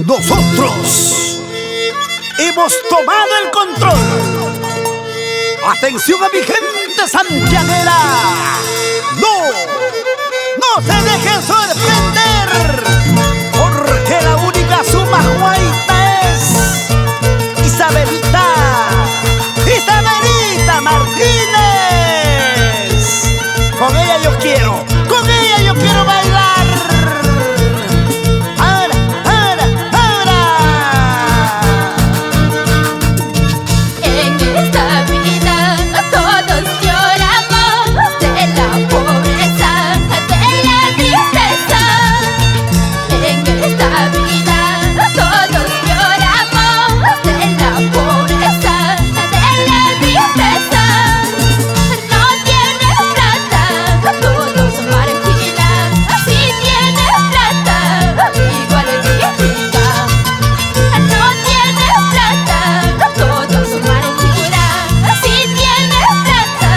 Nosotros hemos tomado el control. Atención a mi gente santiaguera. No se dejen sorprender, porque la única suma guaita es Isabelita Martínez. Con ella yo quiero bailar. Ahora. En esta vida todos lloramos de la pobreza, de la tristeza. En esta vida todos lloramos de la pobreza, de la tristeza. No tienes plata, todos marginan. Si tienes plata, igual critica. No tienes plata, todos marginan. Si tienes plata,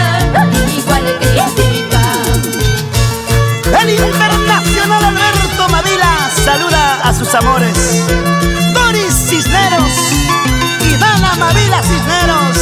igual critica. El internacional Alberto Mavila saluda a sus amores, Doris Cisneros y Dana Mavila Cisneros.